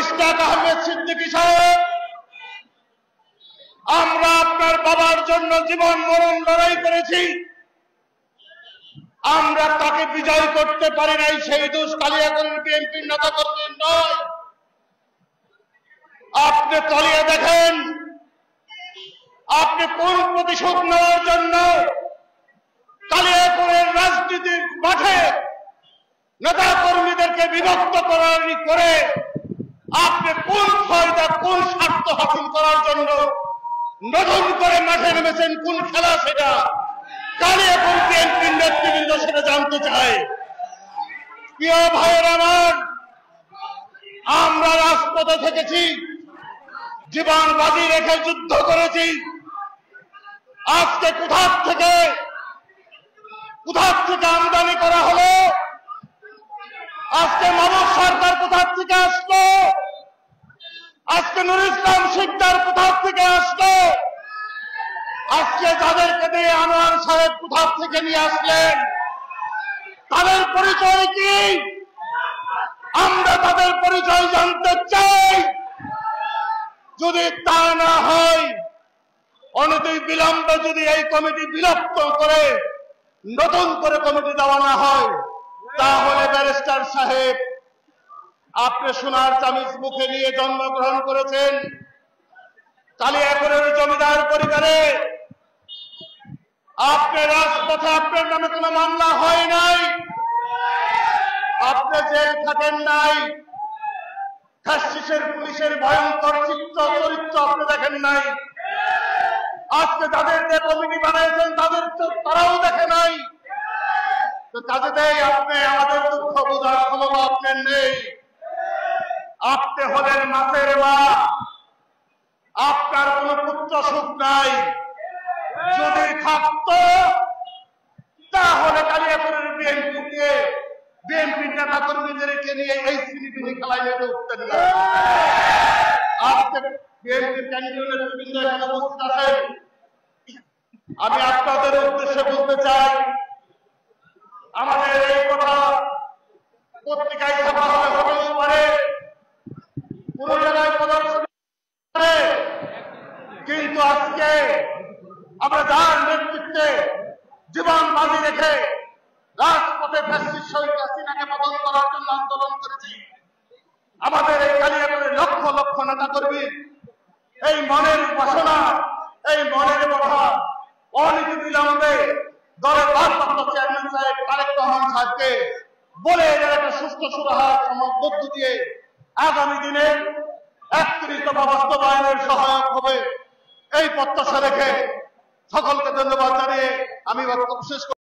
ইশতিয়াক আহমেদ সিদ্দিকী সাহেব, আমরা আপনার বাবার জন্য জীবন মরণ লড়াই করেছি, আমরা তাকে বিজয় করতে পারি নাই। সেই দোষ কালিয়াকৈরের বিএনপির নেতা কর্মীর নয়। আপনি তলিয়ে দেখেন, আপনি কোন প্রতিশোধ নেওয়ার জন্য কালিয়াকৈরের রাজনীতির মাঠে নেতা কর্মীদেরকে বিভক্ত করে আপনি কোন ফায়দা, কোন স্বার্থ হাসিল করার জন্য নতুন করে মাঠে নেমেছেন, কোন খেলা সেটা কালিয়াকৈর বিএনপির নেতৃবৃন্দ সেটা জানতে চায়। প্রিয় ভাইয়ের আমার, আমরা রাজপথে থেকেছি, জীবন বাজি রেখে যুদ্ধ করেছি। আজকে কোথার থেকে আমদানি করা হলো? আজকে মানব সরকার কোথার থেকে আসলো? আজকে নুরুল ইসলাম শিকদার কোথার থেকে আসলো? আজকে যাদেরকে দিয়ে আনোয়ার সাহেব কোথার থেকে নিয়ে আসলেন? তাদের পরিচয় কি? আমরা তাদের পরিচয় জানতে চাই। যদি তা না হয়, অনতি বিলম্বে যদি এই কমিটি বিলুপ্ত করে নতুন করে কমিটি দেওয়া না হয়, তাহলে ব্যারিস্টার সাহেব, আপনি সোনার চামিচ মুখে নিয়ে জন্মগ্রহণ করেছেন, কালিয়াকৈরের জমিদার পরিবারে। আপনি রাজপথে আপনার নামে কোনো মামলা হয় নাই, আপনি জেল থাকেন নাই, ফ্যাসিস্টের পুলিশের ভয়ঙ্কর চরিত্র আপনি দেখেন নাই। আজকে যাদের যে কমিটি বানাইছেন তারাও দেখে নাই। তো কাজেই আপনি আমাদের দুঃখ বোঝার ক্ষমতা আপনার নেই। আপনি হলেন মাছের মা, আপনার কোন পুত্র সুখ নাই। যদি থাকতো তাহলে কালিয়াকৈরের বিএনপির নেতা কর্মীদেরকে নিয়ে এই সিনেমিনি খেলায় মেতে উঠতেন না। আজকে বিএনপির কেন্দ্রীয় নেতৃবৃন্দ এখানে উপস্থিত আছেন, আমি আপনাদের উদ্দেশ্যে বলতে চাই, আমাদের এই কথা পত্রিকায় ছাপা হতেও পারে, কোন জায়গায় প্রদর্শন করে, কিন্তু আজকে আমরা যার নেতৃত্বে জীবন বাজি রেখে রাজপথে ফ্যাসিস্ট শহীদ হাসিনাকে পতন করার জন্য আন্দোলন করেছি, আমাদের এই কালিয়াকৈরের লক্ষ লক্ষ নেতা কর্মী এই মনের বাসনা, এই মনের কথা অনীতি বিলম্বে দলের ভারপ্রাপ্ত চেয়ারম্যান সাহেব তারেক রহমান সাহেবকে বলে এদের একটা সুস্থ সুরাহার মধ্য দিয়ে আগামী দিনে 31 দফা বাস্তবায়নের সহায়ক হবে, এই প্রত্যাশা রেখে সকলকে ধন্যবাদ জানিয়ে আমি বক্তব্য শেষ